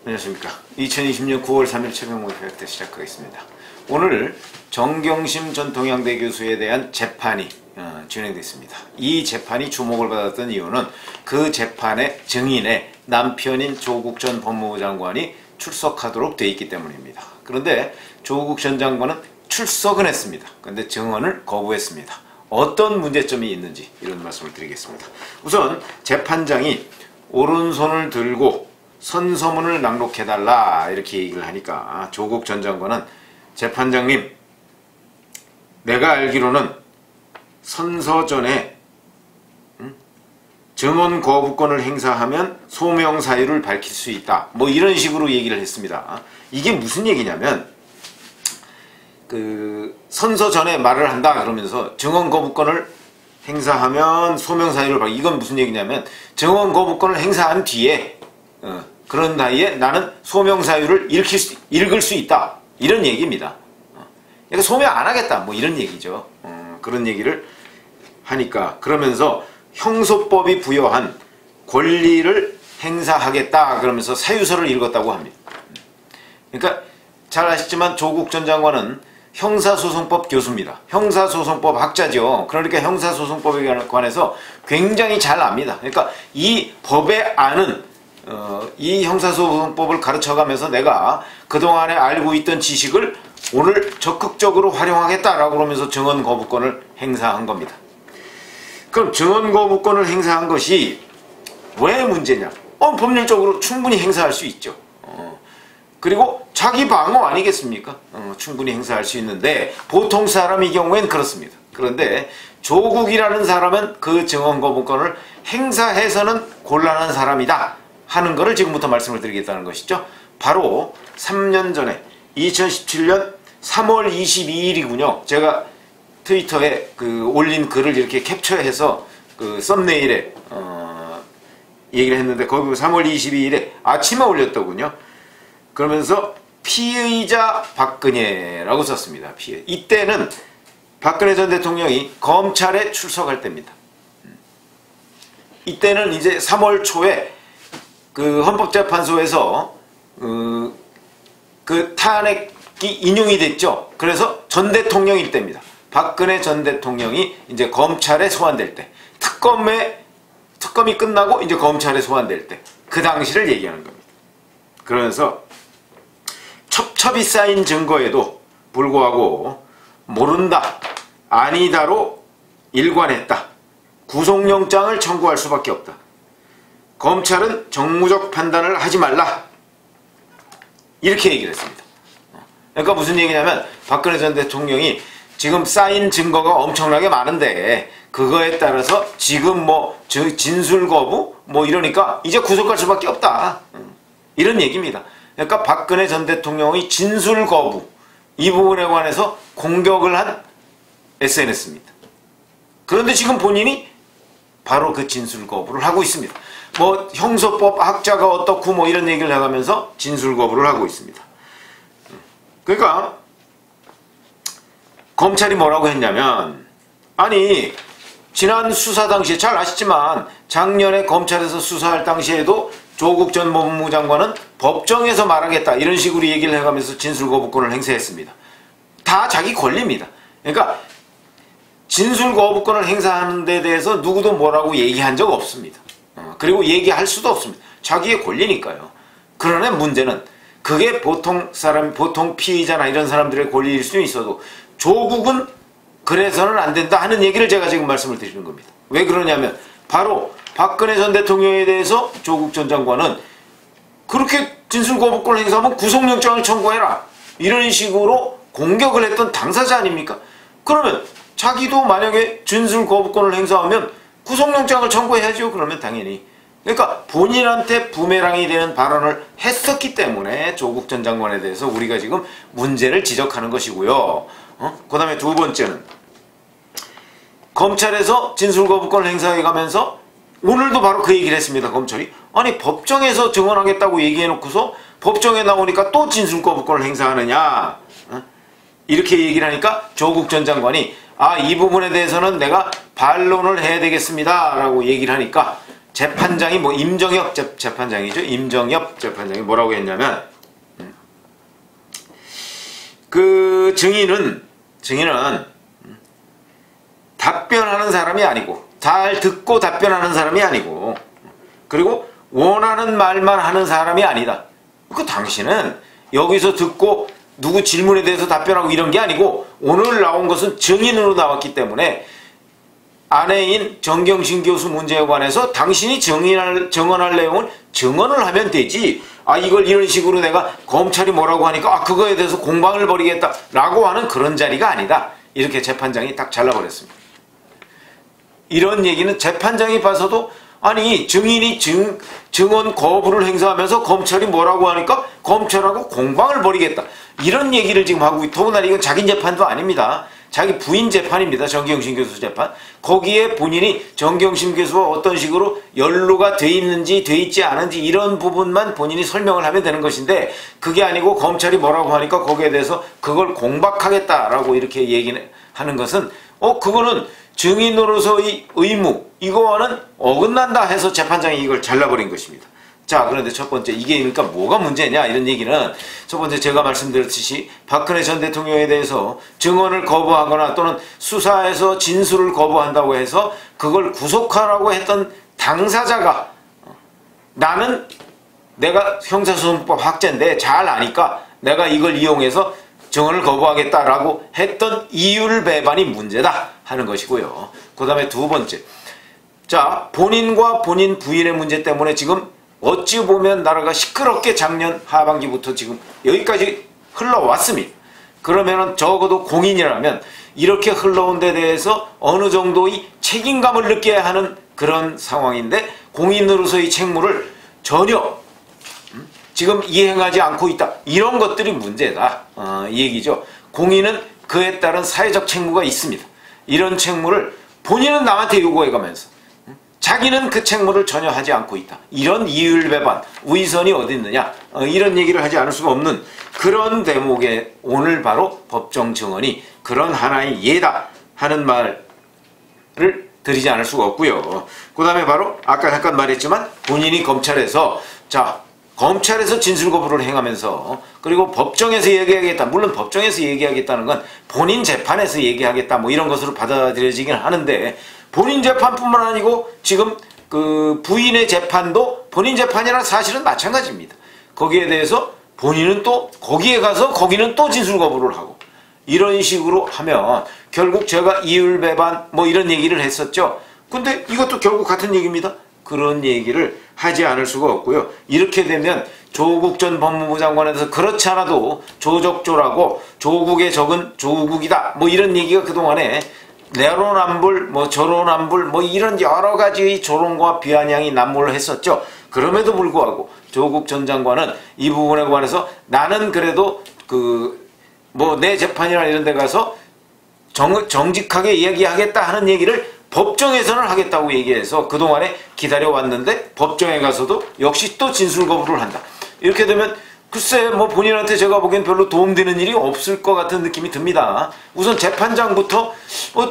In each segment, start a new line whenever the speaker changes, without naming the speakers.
안녕하십니까. 2020년 9월 3일 최경목의 팩트 시작하겠습니다. 오늘 정경심 전 동양대 교수에 대한 재판이 진행됐습니다. 이 재판이 주목을 받았던 이유는 그 재판의 증인에 남편인 조국 전 법무부 장관이 출석하도록 돼 있기 때문입니다. 그런데 조국 전 장관은 출석은 했습니다. 그런데 증언을 거부했습니다. 어떤 문제점이 있는지 이런 말씀을 드리겠습니다. 우선 재판장이 오른손을 들고 선서문을 낭독해달라 이렇게 얘기를 하니까 조국 전 장관은 재판장님, 내가 알기로는 선서 전에 증언 거부권을 행사하면 소명 사유를 밝힐 수 있다, 뭐 이런 식으로 얘기를 했습니다. 이게 무슨 얘기냐면 그 선서 전에 말을 한다 그러면서 증언 거부권을 행사하면 소명 사유를 밝힌, 이건 무슨 얘기냐면 증언 거부권을 행사한 뒤에 그런 나이에 나는 소명 사유를 읽을 수 있다, 이런 얘기입니다. 그러니까 소명 안 하겠다, 뭐 이런 얘기죠. 그런 얘기를 하니까 그러면서 형소법이 부여한 권리를 행사하겠다 그러면서 사유서를 읽었다고 합니다. 그러니까 잘 아시지만 조국 전 장관은 형사소송법 교수입니다. 형사소송법 학자죠. 그러니까 형사소송법에 관해서 굉장히 잘 압니다. 그러니까 이 법의 안은 이 형사소송법을 가르쳐가면서 내가 그동안에 알고 있던 지식을 오늘 적극적으로 활용하겠다라고 그러면서 증언 거부권을 행사한 겁니다. 그럼 증언 거부권을 행사한 것이 왜 문제냐? 법률적으로 충분히 행사할 수 있죠. 그리고 자기 방어 아니겠습니까? 충분히 행사할 수 있는데 보통 사람의 경우엔 그렇습니다. 그런데 조국이라는 사람은 그 증언 거부권을 행사해서는 곤란한 사람이다 하는 것을 지금부터 말씀을 드리겠다는 것이죠. 바로 3년 전에 2017년 3월 22일이군요. 제가 트위터에 올린 글을 이렇게 캡처해서 썸네일에 얘기를 했는데 거기 3월 22일에 아침에 올렸더군요. 그러면서 피의자 박근혜라고 썼습니다. 이때는 박근혜 전 대통령이 검찰에 출석할 때입니다. 이때는 이제 3월 초에 헌법재판소에서 탄핵이 인용이 됐죠. 그래서 전 대통령일 때입니다. 박근혜 전 대통령이 이제 검찰에 소환될 때, 특검이 끝나고 이제 검찰에 소환될 때, 그 당시를 얘기하는 겁니다. 그러면서 첩첩이 쌓인 증거에도 불구하고 모른다, 아니다로 일관했다, 구속영장을 청구할 수밖에 없다, 검찰은 정무적 판단을 하지 말라, 이렇게 얘기를 했습니다. 그러니까 무슨 얘기냐면 박근혜 전 대통령이 지금 쌓인 증거가 엄청나게 많은데 그거에 따라서 지금 진술 거부 이러니까 이제 구속할 수밖에 없다, 이런 얘기입니다. 그러니까 박근혜 전 대통령의 진술 거부, 이 부분에 관해서 공격을 한 SNS입니다. 그런데 지금 본인이 바로 그 진술 거부를 하고 있습니다. 형소법 학자가 어떻고 이런 얘기를 해가면서 진술 거부를 하고 있습니다. 그러니까 검찰이 뭐라고 했냐면, 아니 지난 수사 당시에 잘 아시지만 작년에 검찰에서 수사할 당시에도 조국 전 법무부 장관은 법정에서 말하겠다 이런 식으로 얘기를 해가면서 진술 거부권을 행사했습니다. 다 자기 권리입니다. 그러니까 진술 거부권을 행사하는 데 대해서 누구도 뭐라고 얘기한 적 없습니다. 그리고 얘기할 수도 없습니다. 자기의 권리니까요. 그러나 문제는 그게 보통 피의자나 이런 사람들의 권리일 수는 있어도 조국은 그래서는 안 된다 하는 얘기를 제가 지금 말씀을 드리는 겁니다. 왜 그러냐면 바로 박근혜 전 대통령에 대해서 조국 전 장관은 그렇게 진술 거부권을 행사하면 구속영장을 청구해라, 이런 식으로 공격을 했던 당사자 아닙니까? 그러면 자기도 만약에 진술 거부권을 행사하면 구속영장을 청구해야죠. 그러면 당연히. 그러니까 본인한테 부메랑이 되는 발언을 했었기 때문에 조국 전 장관에 대해서 우리가 지금 문제를 지적하는 것이고요. 그 다음에 두 번째는 검찰에서 진술 거부권을 행사해가면서 오늘도 바로 그 얘기를 했습니다. 검찰이 아니 법정에서 증언하겠다고 얘기해놓고서 법정에 나오니까 또 진술 거부권을 행사하느냐, 이렇게 얘기를 하니까 조국 전 장관이 이 부분에 대해서는 내가 반론을 해야 되겠습니다 라고 얘기를 하니까 재판장이 뭐 임정혁 재판장이죠. 임정혁 재판장이 뭐라고 했냐면 그 증인은 답변하는 사람이 아니고 잘 듣고 답변하는 사람이 아니고 그리고 원하는 말만 하는 사람이 아니다. 그 당신은 여기서 듣고 누구 질문에 대해서 답변하고 이런 게 아니고 오늘 나온 것은 증인으로 나왔기 때문에 아내인 정경심 교수 문제에 관해서 당신이 증언할 내용을 증언을 하면 되지. 이걸 이런 식으로 내가 검찰이 뭐라고 하니까 그거에 대해서 공방을 벌이겠다 라고 하는 그런 자리가 아니다. 이렇게 재판장이 딱 잘라버렸습니다. 이런 얘기는 재판장이 봐서도 아니 증인이 증언 거부를 행사하면서 검찰이 뭐라고 하니까 검찰하고 공방을 벌이겠다. 이런 얘기를 지금 하고 더구나 이건 자기 재판도 아닙니다. 자기 부인 재판입니다. 정경심 교수 재판. 거기에 본인이 정경심 교수와 어떤 식으로 연루가 돼 있는지 돼 있지 않은지 이런 부분만 본인이 설명을 하면 되는 것인데 그게 아니고 검찰이 뭐라고 하니까 거기에 대해서 그걸 공박하겠다라고 이렇게 얘기하는 것은 그거는 증인으로서의 의무 이거와는 어긋난다 해서 재판장이 이걸 잘라버린 것입니다. 자, 그런데 첫 번째 이게 그러니까 뭐가 문제냐 이런 얘기는 첫 번째 제가 말씀드렸듯이 박근혜 전 대통령에 대해서 증언을 거부하거나 또는 수사에서 진술을 거부한다고 해서 그걸 구속하라고 했던 당사자가 나는 내가 형사소송법 학자인데 잘 아니까 내가 이걸 이용해서 증언을 거부하겠다라고 했던 이율 배반이 문제다 하는 것이고요. 그 다음에 두 번째, 자 본인과 본인 부인의 문제 때문에 지금 어찌 보면 나라가 시끄럽게 작년 하반기부터 지금 여기까지 흘러왔습니다. 그러면은 적어도 공인이라면 이렇게 흘러온 데 대해서 어느 정도의 책임감을 느껴야 하는 그런 상황인데 공인으로서의 책무를 전혀 지금 이행하지 않고 있다. 이런 것들이 문제다. 이 얘기죠. 공인은 그에 따른 사회적 책무가 있습니다. 이런 책무를 본인은 남한테 요구해가면서 자기는 그 책무를 전혀 하지 않고 있다. 이런 이율배반, 위선이 어디 있느냐 이런 얘기를 하지 않을 수가 없는 그런 대목에 오늘 바로 법정 증언이 그런 하나의 예다 하는 말을 드리지 않을 수가 없고요. 그 다음에 바로 아까 잠깐 말했지만 본인이 검찰에서 검찰에서 진술 거부를 행하면서 그리고 법정에서 얘기하겠다. 물론 법정에서 얘기하겠다는 건 본인 재판에서 얘기하겠다 뭐 이런 것으로 받아들여지긴 하는데 본인 재판뿐만 아니고 지금 그 부인의 재판도 본인 재판이랑 사실은 마찬가지입니다. 거기에 대해서 본인은 또 거기에 가서 거기는 또 진술 거부를 하고 이런 식으로 하면 결국 제가 이율배반 뭐 이런 얘기를 했었죠. 근데 이것도 결국 같은 얘기입니다. 그런 얘기를 하지 않을 수가 없고요. 이렇게 되면 조국 전 법무부 장관에서 그렇지 않아도 조적조라고 조국의 적은 조국이다 뭐 이런 얘기가 그동안에 내로남불 뭐 저로남불 뭐 이런 여러 가지의 조롱과 비아냥이 난무를 했었죠. 그럼에도 불구하고 조국 전 장관은 이 부분에 관해서 나는 그래도 뭐 내 재판이나 이런 데 가서 정직하게 이야기하겠다 하는 얘기를 법정에서는 하겠다고 얘기해서 그동안에 기다려왔는데 법정에 가서도 역시 또 진술 거부를 한다. 이렇게 되면 글쎄 뭐 본인한테 제가 보기엔 별로 도움되는 일이 없을 것 같은 느낌이 듭니다. 우선 재판장부터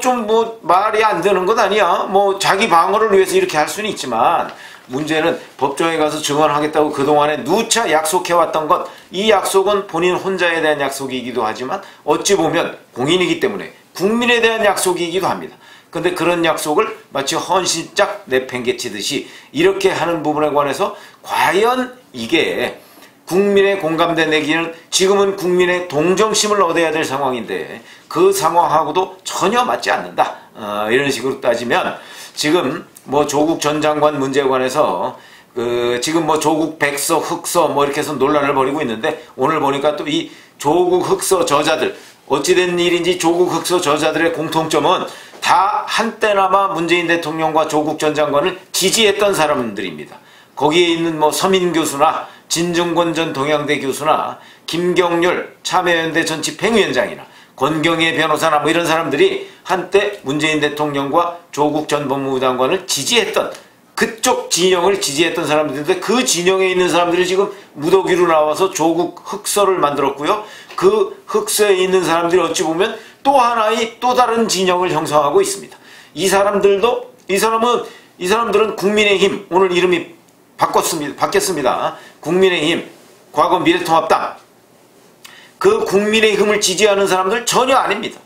좀 말이 안 되는 것 아니야. 뭐 자기 방어를 위해서 이렇게 할 수는 있지만 문제는 법정에 가서 증언하겠다고 그동안에 누차 약속해왔던 것, 이 약속은 본인 혼자에 대한 약속이기도 하지만 어찌 보면 공인이기 때문에 국민에 대한 약속이기도 합니다. 근데 그런 약속을 마치 헌신짝 내팽개치듯이 이렇게 하는 부분에 관해서 과연 이게 국민의 공감대 내기는 지금은 국민의 동정심을 얻어야 될 상황인데 그 상황하고도 전혀 맞지 않는다. 이런 식으로 따지면 지금 뭐 조국 전 장관 문제에 관해서 지금 뭐 조국 백서, 흑서 뭐 이렇게 해서 논란을 벌이고 있는데 오늘 보니까 또 이 조국 흑서 저자들 어찌된 일인지 조국 흑서 저자들의 공통점은 다 한때나마 문재인 대통령과 조국 전 장관을 지지했던 사람들입니다. 거기에 있는 뭐 서민 교수나 진중권 전 동양대 교수나 김경률 참여연대 전 집행위원장이나 권경혜 변호사나 뭐 이런 사람들이 한때 문재인 대통령과 조국 전 법무부 장관을 지지했던 그쪽 진영을 지지했던 사람들인데 그 진영에 있는 사람들이 지금 무더기로 나와서 조국 흑서를 만들었고요. 그 흑서에 있는 사람들이 어찌 보면 또 하나의 또 다른 진영을 형성하고 있습니다. 이 사람은 이 사람들은 국민의힘, 오늘 이름이 바뀌었습니다. 국민의힘, 과거 미래통합당. 그 국민의힘을 지지하는 사람들 전혀 아닙니다.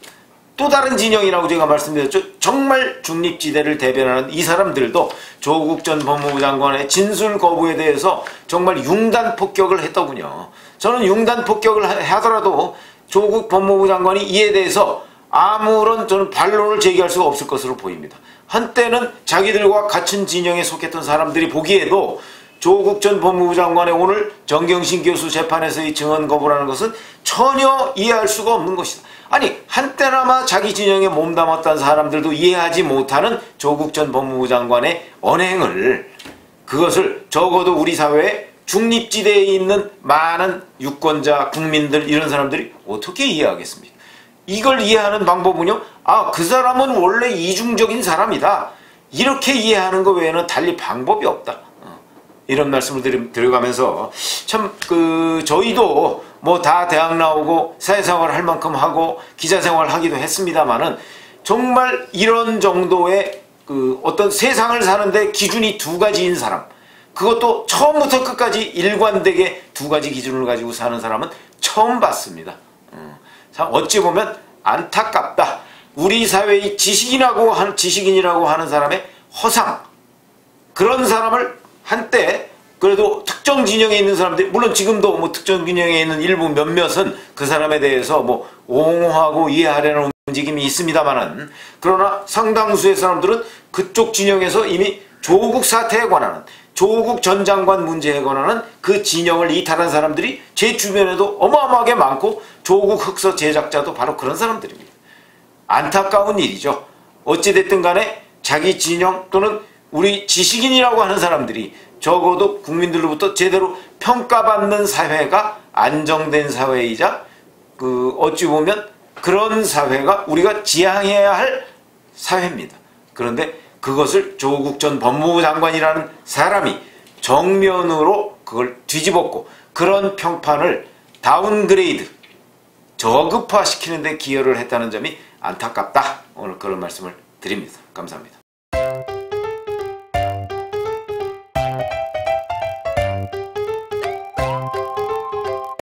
또 다른 진영이라고 제가 말씀드렸죠. 정말 중립지대를 대변하는 이 사람들도 조국 전 법무부 장관의 진술 거부에 대해서 정말 융단 폭격을 했더군요. 저는 융단 폭격을 하더라도 조국 법무부 장관이 이에 대해서 아무런 저는 반론을 제기할 수가 없을 것으로 보입니다. 한때는 자기들과 같은 진영에 속했던 사람들이 보기에도 조국 전 법무부 장관의 오늘 정경심 교수 재판에서의 증언 거부라는 것은 전혀 이해할 수가 없는 것이다. 아니, 한때나마 자기 진영에 몸담았던 사람들도 이해하지 못하는 조국 전 법무부 장관의 언행을, 그것을 적어도 우리 사회에 중립지대에 있는 많은 유권자, 국민들, 이런 사람들이 어떻게 이해하겠습니까? 이걸 이해하는 방법은요, 아, 그 사람은 원래 이중적인 사람이다, 이렇게 이해하는 것 외에는 달리 방법이 없다. 이런 말씀을 드려가면서 참 저희도 뭐 다 대학 나오고 사회생활 할 만큼 하고 기자생활 하기도 했습니다만은 정말 이런 정도의 어떤 세상을 사는데 기준이 두 가지인 사람, 그것도 처음부터 끝까지 일관되게 두 가지 기준을 가지고 사는 사람은 처음 봤습니다. 어찌 보면 안타깝다. 우리 사회의 지식인이라고 하는 사람의 허상, 그런 사람을 한때 그래도 특정 진영에 있는 사람들이, 물론 지금도 뭐 특정 진영에 있는 일부 몇몇은 그 사람에 대해서 뭐 옹호하고 이해하려는 움직임이 있습니다만은, 그러나 상당수의 사람들은 그쪽 진영에서 이미 조국 사태에 관한, 조국 전 장관 문제에 관한 그 진영을 이탈한 사람들이 제 주변에도 어마어마하게 많고, 조국 흑서 제작자도 바로 그런 사람들입니다. 안타까운 일이죠. 어찌됐든 간에 자기 진영 또는 우리 지식인이라고 하는 사람들이 적어도 국민들로부터 제대로 평가받는 사회가 안정된 사회이자 어찌 보면 그런 사회가 우리가 지향해야 할 사회입니다. 그런데 그것을 조국 전 법무부 장관이라는 사람이 정면으로 그걸 뒤집었고, 그런 평판을 다운그레이드, 저급화시키는 데 기여를 했다는 점이 안타깝다. 오늘 그런 말씀을 드립니다. 감사합니다.